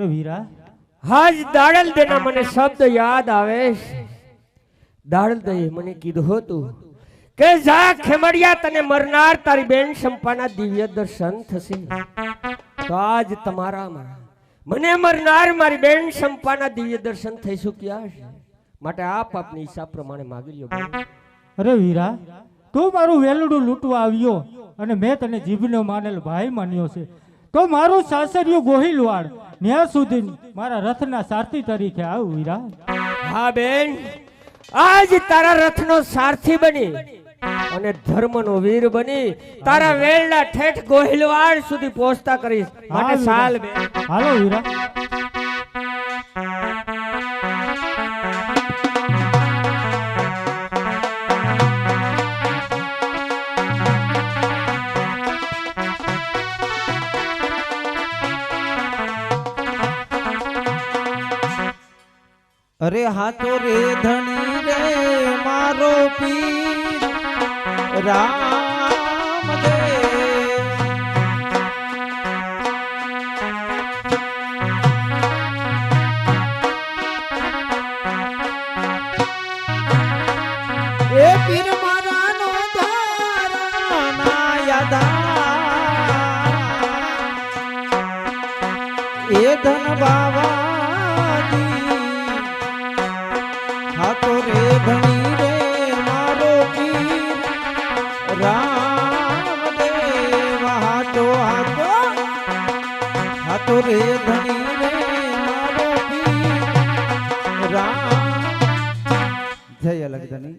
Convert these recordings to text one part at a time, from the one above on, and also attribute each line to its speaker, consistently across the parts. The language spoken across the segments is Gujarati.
Speaker 1: અરે વીરા,
Speaker 2: હાજ દાડલ દેના મને શબ્દ યાદ આવે છે. દાડલ દે મને કીધું હતું કે જા ખેમડિયા તને મરનાર તારી બેન શંપાના દિવ્ય દર્શન થશે. તો આજ તમારામાં મને મરનાર મારી બેન શંપાના દિવ્ય દર્શન થઈ શક્યા છે. માટે આપ આપની ઈચ્છા પ્રમાણે માગી લ્યો બેન.
Speaker 1: અરે વીરા, તું મારું વેલડું લૂંટવા આવ્યો અને મેં તને જીભનો માનેલ ભાઈ માન્યો છે. તો મારું સાસરિયું ગોહિલવાડ ન્યા સુધી મારા રથના સારથી તરીકે આવ વીરા.
Speaker 2: હા બેન, આજ તારા રથનો સારથી બની અને ધર્મનો વીર બની તારા વેલડા ઠેઠ ગોહિલવાડ સુધી પહોંચતા કરીશ. માટે સાલ બેન.
Speaker 1: હાલો વીરા.
Speaker 3: અરે હાથો રે ધણી રે મારો પીર રામ દે એ પીર મારા નો ધારા યાદા એ ધન બાવા હાથો રે ધણી રે મારો પીર રામ દેવ હાથો હાથો હાથો રે ધણી રે મારો પીર રામ. જય અલગ ધણી.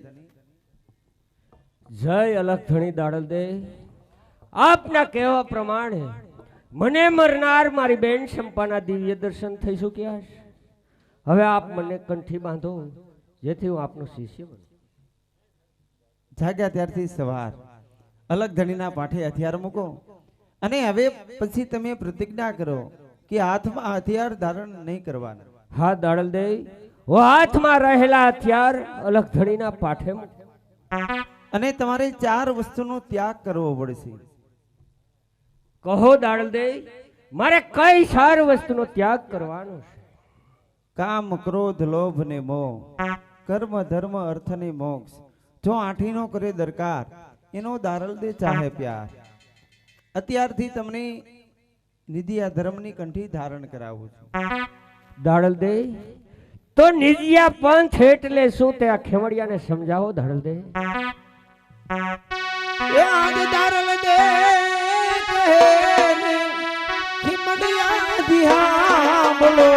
Speaker 2: જય અલગ ધણી દાડલ દે. આપના કહેવા પ્રમાણે મને મરનાર મારી બેન શંપાના દિવ્ય દર્શન થઈ શક્યા છે. હવે આપ મને કંઠી બાંધો જેથી હું આપનો શિષ્ય બનું.
Speaker 3: જાગ્યા ત્યારથી સવાર અલગ ધણીના પાઠે હથિયાર મૂકો અને હવે પછી તમે પ્રતિજ્ઞા કરો કે હાથમાં હથિયાર ધારણ નહીં કરવાના.
Speaker 2: હા દાડલ દે, હું હાથમાં રહેલા હથિયાર અલગ ધણીના પાઠે મૂકું.
Speaker 3: અને તમારે 4 વસ્તુનો ત્યાગ કરવો પડશે.
Speaker 2: કહો દાડલ દે, મારે કઈ 4 વસ્તુનો ત્યાગ કરવાનો છે?
Speaker 3: કામ ક્રોધ લોભ ને મોહ, કર્મ ધર્મ અર્થ ને મોક્ષ. જો આઠીનો કરે દરકાર એનો દારલ દે ચાહે પ્યાર. અત્યારથી તમને નિધિ આ ધર્મની કંઠી ધારણ કરાવું છું.
Speaker 2: દાડલ દે, તો નિજિયા પંથ એટલે શું તે આ ખેમડિયાને સમજાવો દાડલ દે.
Speaker 3: એ આજ દારલ દે કહે ને ખીમડિયા દિહા બોલો.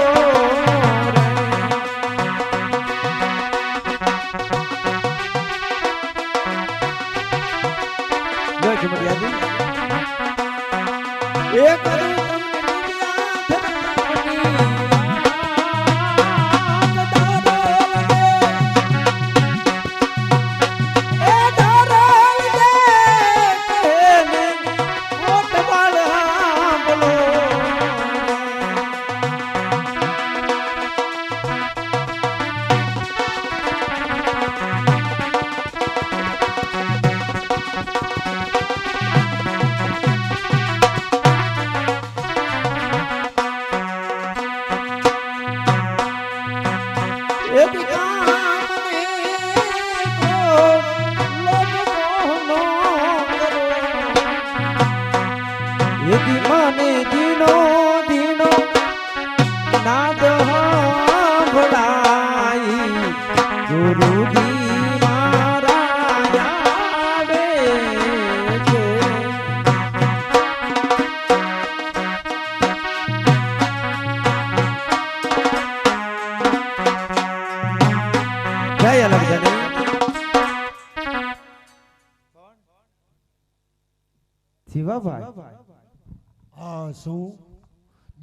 Speaker 4: શું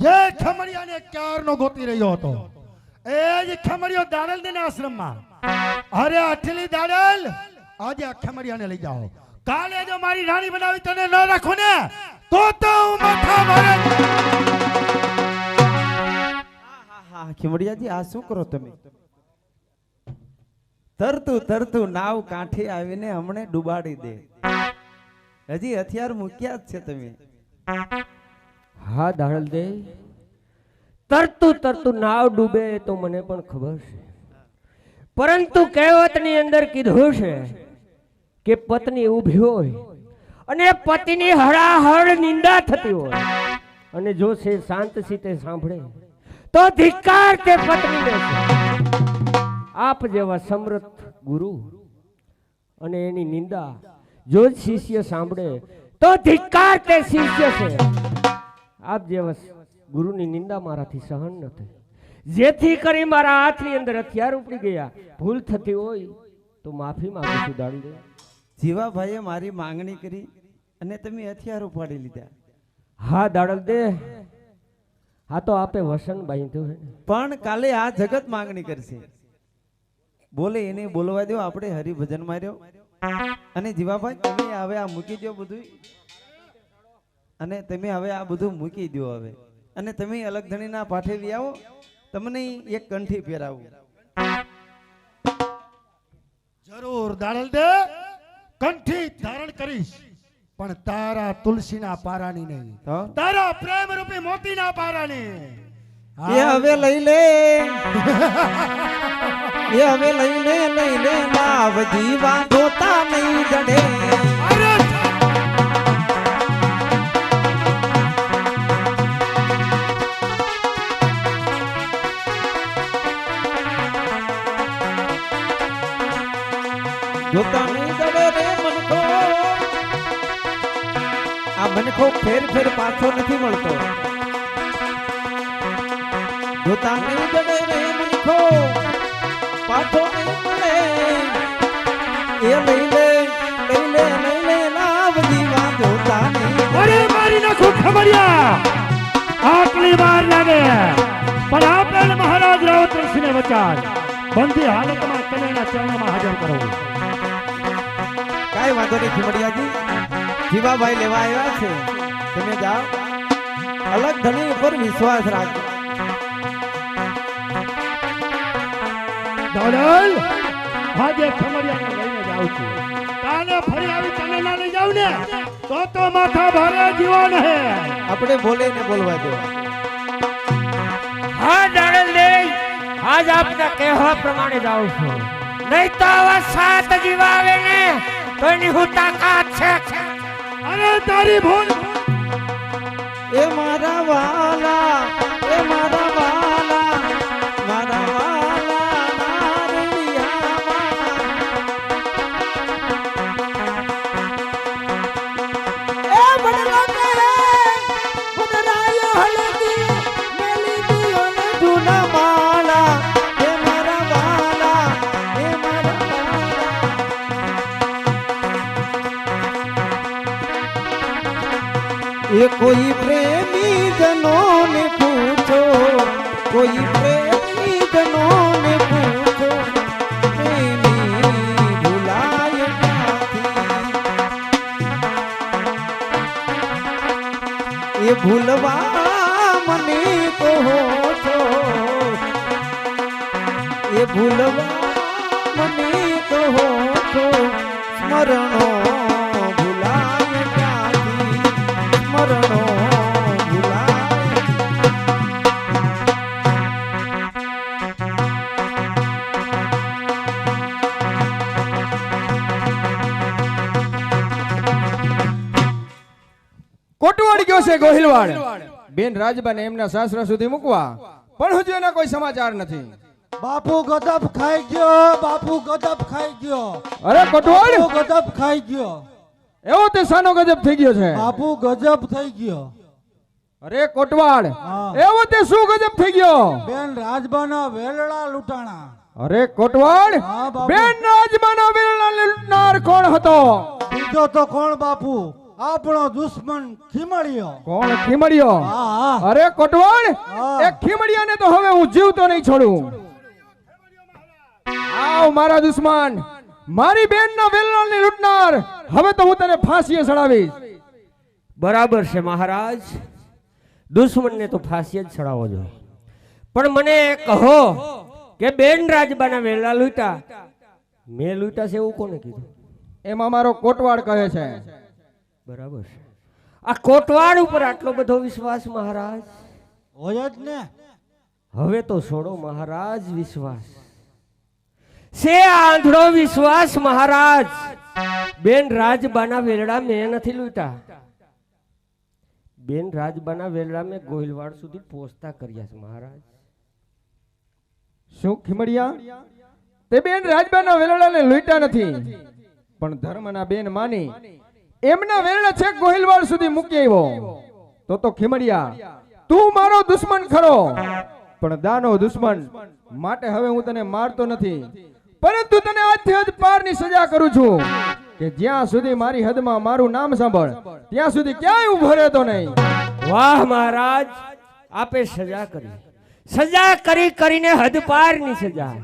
Speaker 4: જે ખમડિયાને ક્યારનો ગોતી રહ્યો હતો એ જ ખમડિયો દાડલ દેના આશ્રમમાં. અરે અઠલી દાડલ, આજે આ ખમડિયાને લઈ જાઓ. કાલે જો મારી રાણી બનાવી તને ન રાખો ને તો હું માથા મારે.
Speaker 3: ખીમડિયાજી આ શું કરો તમે? તરતું નાવ કાંઠે આવીને હમણે ડુબાડી દે. હજી હથિયાર મૂક્યા જ છે તમે.
Speaker 2: હા દાડલ દે, તરતું તરતું નાવ ડૂબે તો મને પણ ખબર છે, પરંતુ કહેવતની અંદર કીધું છે કે પત્ની ઊભી હોય અને પતિની હળાહળ નિંદા થતી હોય અને જો છે શાંત સીતે સાંભળે તો ધિક્કાર તે પત્નીને છે. આપ જેવા સમર્થ ગુરુ અને એની નિંદા જો શિષ્ય સાંભળે તો ધિક્કાર તે શિષ્ય છે. આપ જેવા ગુરુની નિંદા મારાથી સહન ન થઈ, જેથી કરી મારા હાથની અંદર હથિયાર ઉપડી ગયા. ભૂલ થતી હોય તો માફી માંગુ છું દાડુડે.
Speaker 3: જીવાભાઈએ મારી માંગણી કરી અને તમે હથિયાર ઉપાડી લીધા.
Speaker 2: હા દાડલ દે, હા તો આપે વસન બાંધ્યું હે.
Speaker 3: પણ કાલે આ જગત માંગણી કરશે. બોલે એને બોલવા દો. આપણે હરિભજન માર્યો અને જીવાભાઈ તમે હવે આ મૂકી દો બધું, અને તમે હવે આ બધું મૂકી દો હવે, અને તમે અલગ ધણીના પાઠે લઈ આવો. તમને એક કંઠી પહેરાવું.
Speaker 4: જરૂર દાડલ દે, કંઠી ધારણ કરીશ, પણ તારા તુલસીના પારાની નહીં,
Speaker 3: તો
Speaker 4: તારા પ્રેમ રૂપી મોતીના પારાની.
Speaker 3: એ હવે લઈ લે, એ હવે લઈ લે નાવ જીવા જોતા નહીં જડે.
Speaker 4: અરે
Speaker 3: જોતા નહીં જડે રે મનખો. આ મનખો ફેર ફેર પાછો નથી મળતો. જોતા નહીં જડે રે મનખો, પાછો નહીં મળે. એ લઈ લે લાવ જીવા જોતા નહીં.
Speaker 4: અરે મારી નાખો ખબરિયા, આટલી વાર લાગે પણ આપણે મહારાજ રાવતસિંહને વચાર બંધી હાલતમાં કનૈયાના ચરણમાં હાજર કરો.
Speaker 3: કાઈ વાંધો નહીં ખીમડિયાજી, જીવાભાઈ લેવા આવ્યા છે. તમે જાઓ, અલગ ધણી ઉપર વિશ્વાસ રાખજો.
Speaker 4: દોડલ આજે ખમરિયાને લઈને જાઉં છું. કાલે ફરી આવી તને ના લઈ જાઉં ને તો માથા ભારે જીવન હે.
Speaker 3: આપણે બોલે ને બોલવા દો.
Speaker 2: હા દાડલ દે, આજ આપના કહેવા પ્રમાણે જાઉં છું, નહીં તો આવા સાત જીવા આવે ને તો એની હું તાકાત છે.
Speaker 4: અરે તારી ભૂલ.
Speaker 3: એ મારા વાલા, એ મારા વાલા, મારા વાલા નારણિયામાં. એ બદલો કે બદરાયો હલદી મેલી દિયો ને જૂના માલા. એ મારા વાલા, એ મારા વાલા. એ કોઈ પ્રેમી જનો ને પૂછો, કોઈ પ્રેમી જનો ને પૂછો, પ્રેમી ભૂલાય ક્યાંથી. એ ભૂલવા મને કહો છો, એ ભૂલવા મને કહો છો, સ્મરણો ભૂલાય ક્યાંથી, સ્મરણો ભૂલાય.
Speaker 5: કોટવાડ ગયો છે ગોહિલવાડ બેન રાજબાને એમના સાસરા સુધી મૂકવા, પણ હજુ એના કોઈ સમાચાર નથી.
Speaker 1: બાપુ ગદપ ખાઈ ગયો, બાપુ ગદપ ખાઈ ગયો,
Speaker 5: અરે કોટવાડ,
Speaker 1: બાપુ ગદપ ખાઈ ગયો,
Speaker 5: એવો તે સાનો ગજબ થઈ ગયો છે.
Speaker 1: બાપુ ગજબ થઈ ગયો.
Speaker 5: અરે કોટવાડ,
Speaker 1: હા.
Speaker 5: એવો તે શું ગજબ થઈ ગયો?
Speaker 1: બેન રાજબાના વેલડા લૂંટાણા.
Speaker 5: અરે કોટવાડ,
Speaker 1: હા, બાપુ.
Speaker 5: બેન રાજબાના વેલણા લૂંટનાર કોણ હતો?
Speaker 1: બીજો તો કોણ બાપુ, આપણો દુશ્મન ખીમળિયો.
Speaker 5: કોણ? ખીમડિયો.
Speaker 1: હા હા.
Speaker 5: અરે કોટવાડ,
Speaker 1: હા.
Speaker 5: એક ખીમડિયાને તો હવે હું જીવતો નહીં છોડું. આવ મારા દુશ્મન, મારી બેનના વેલણાને લૂંટનાર, હવે તો હું તને ફાંસીએ ચડાવીશ.
Speaker 2: બરાબર છે મહારાજ, દુશ્મનને તો ફાંસી જ ચડાવવો જોઈએ, પણ મને કહો કે બેન રાજબાના વેલા લૂંટા મેં લૂંટા છે એવું કોને કીધું?
Speaker 5: એમાં મારો કોટવાડ કહે છે.
Speaker 2: બરાબર છે, આ કોટવાડ ઉપર આટલો બધો વિશ્વાસ મહારાજ?
Speaker 1: હોય જ ને.
Speaker 2: હવે તો છોડો મહારાજ વિશ્વાસ. છે આંધળો વિશ્વાસ મહારાજ. બેન રાજબાના વેરડા મેં નથી લૂંટા. બેન રાજબાના વેરડા મેં ગોહિલવાડ સુધી પહોંચતા કર્યા છે મહારાજ.
Speaker 5: શું ખીમડિયા તે બેન રાજબાના વેલડાને લૂંટ્યા નથી, પણ ધર્મના બેન માની એમના વેલડા છેક ગોહિલવાડ સુધી મૂકી આવ્યો. તો ખીમડિયા તું મારો દુશ્મન ખરો, પણ દાનો દુશ્મન. માટે હવે હું તને મારતો નથી, પરંતુ તને આજથી હદ પારની સજા કરું છું કે જ્યાં સુધી મારી હદમાં મારું નામ સાંભળ ત્યાં સુધી ક્યાંય ઊભો રહેતો નહીં.
Speaker 2: વાહ મહારાજ, આપે સજા કરી. સજા કરી કરીને હદપારની સજા.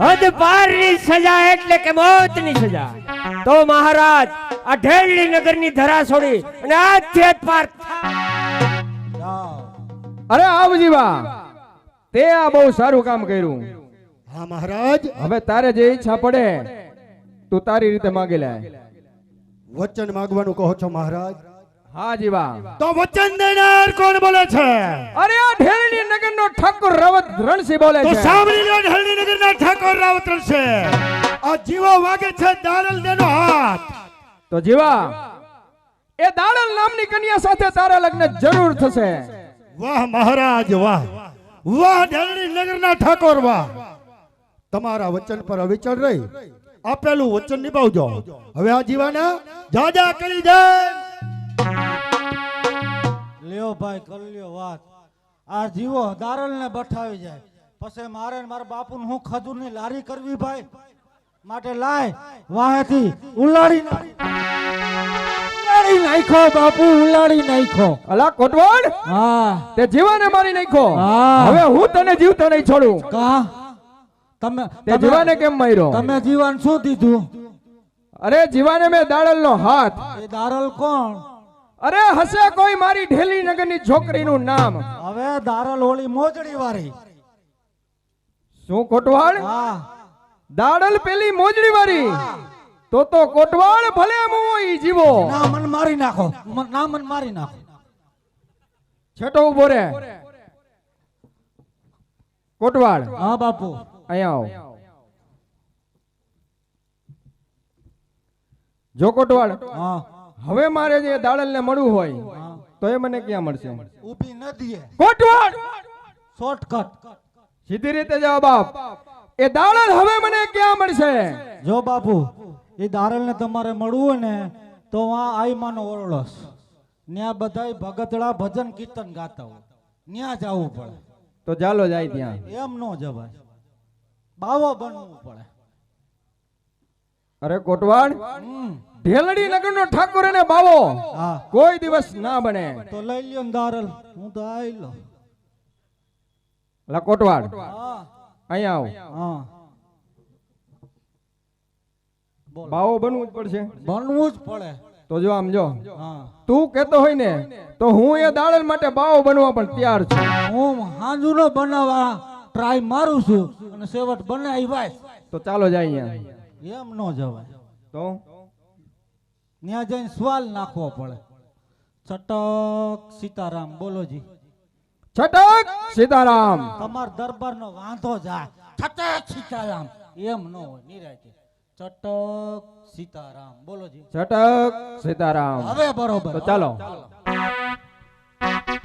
Speaker 2: હદપારની સજા એટલે કે મોતની સજા. તો મહારાજ આ ઢેરડી નગરની ધરા છોડી અને આજથી હદપાર.
Speaker 5: અરે આવ જીવા, તે આ બહુ સારું કામ કર્યું.
Speaker 4: હા મહારાજ,
Speaker 5: હવે તારે જે ઈચ્છા પડે તું તારી રીતે માગી લે.
Speaker 4: વચન માંગવાનું કહો છો મહારાજ?
Speaker 5: હા જીવા.
Speaker 4: તો વચન દેનાર કોણ બોલે છે?
Speaker 5: અરે આ ઢેરડી નગરનો ઠાકોર રાવત રણસિંહ બોલે
Speaker 4: તો
Speaker 5: છે.
Speaker 4: સાંભળી લો ઢેરડી નગરના ઠાકોર રાવતરણ છે. આ જીવો વાગે છે દાડલ દેનો હાથ.
Speaker 5: તો જીવા, એ દાડલ નામની કન્યા સાથે તારા લગ્ન જરૂર થશે.
Speaker 4: વાહ મહારાજ વાહ, વાહ ઢેરડી નગરના ઠાકોર વાહ. તમારા વચન પર અવિચળ રહી આપેલું વચન નિભાવજો. હવે આ જીવાના જાજા કરી દે.
Speaker 6: લ્યો ભાઈ કલ્યો વાત. આ જીવો દારલ ને બઠાવી જાય પછી મારે ને મારા બાપુ હું ખજૂર ની લારી કરવી ભાઈ. માટે લાય વાહેથી ઉલાડી નાખો બાપુ, ઉલાડી નાખો.
Speaker 5: અલા કોટવાડ,
Speaker 6: હા
Speaker 5: તે જીવાને મારી નાખ્યો.
Speaker 6: હા.
Speaker 5: હવે હું તને જીવતો નહીં છોડું.
Speaker 6: કા તમે
Speaker 5: તે જીવાને કેમ માર્યો?
Speaker 6: તમે જીવાન શું દીધું?
Speaker 5: અરે જીવાને મેં દાડલનો હાથ.
Speaker 6: એ દારલ કોણ?
Speaker 5: અરે હશે કોઈ મારી ઢેલી નગરની છોકરીનું નામ.
Speaker 6: હવે દારલ ઓળી મોજડી વાળી.
Speaker 5: શું કોટવાડ?
Speaker 6: હા
Speaker 5: દાડલ પેલી મોજડી વાળી. તો કોટવાડ ભલે ઈ જીવો.
Speaker 6: ના મન મારી નાખો, ના મન મારી નાખો.
Speaker 5: છેટો ઉભો રે. કોટવાડ
Speaker 6: હા બાપુ.
Speaker 5: અહીંયા આવ. જો કોટવાડ,
Speaker 6: હા
Speaker 5: હવે મારે જે દાડલને મળવું હોય તો એ મને ક્યાં મળશે?
Speaker 6: ઊભી નદીએ
Speaker 5: કોટવાડ
Speaker 6: શોર્ટકટ.
Speaker 5: સીધી રીતે જવાબ આપ. એ દાડલ હવે મને ક્યાં મળશે?
Speaker 6: જો બાપુ, એ દારલ ને તમારે મળવું હોય ને તો આ આઈમાનો ઓરડો છે. ન્યા બધાય ભગતડા ભજન કીર્તન ગાતા હોય, ન્યા જવું પડે.
Speaker 5: તો ચાલો જાય ત્યાં.
Speaker 6: એમ નો જવાય, બાવો બનવું પડે.
Speaker 5: અરે કોટવાડ,
Speaker 6: હમ.
Speaker 5: ઢેલડી નગરનો ઠાકોર અને બાવો
Speaker 6: હા
Speaker 5: કોઈ દિવસ ના બને.
Speaker 6: તો લઈ લ્યો ને દારલ, હું તો આઈ લો.
Speaker 5: લા કોટવાડ,
Speaker 6: હા
Speaker 5: અહીંયા આવ.
Speaker 6: હા
Speaker 5: બાવો બનવું જ પડશે.
Speaker 6: બનવું જ પડે.
Speaker 5: તો જો આમ જો,
Speaker 6: હા
Speaker 5: તું કેતો હોય ને તો હું એ દાડલ માટે બાવો બનવા પણ તૈયાર છું.
Speaker 6: હું હાંજુનો બનાવવા ટ્રાય મારું છું અને સેવટ બનાવી ભાઈ.
Speaker 5: તો ચાલો જાય અહીંયા.
Speaker 6: એમ નો જવાય,
Speaker 5: તો
Speaker 6: ત્યાં જઈને સવાલ નાખવો પડે. ચટક સીતારામ બોલોજી.
Speaker 5: છટક સીતારામ.
Speaker 6: તમાર દરબારનો વાંધો જાય. ચટક સીતારામ એમ ન હોય, નિરાયતે ચટક સીતારામ બોલોજી.
Speaker 5: છટક સીતારામ.
Speaker 6: હવે બરોબર.
Speaker 5: તો ચાલો.
Speaker 6: ચાલો.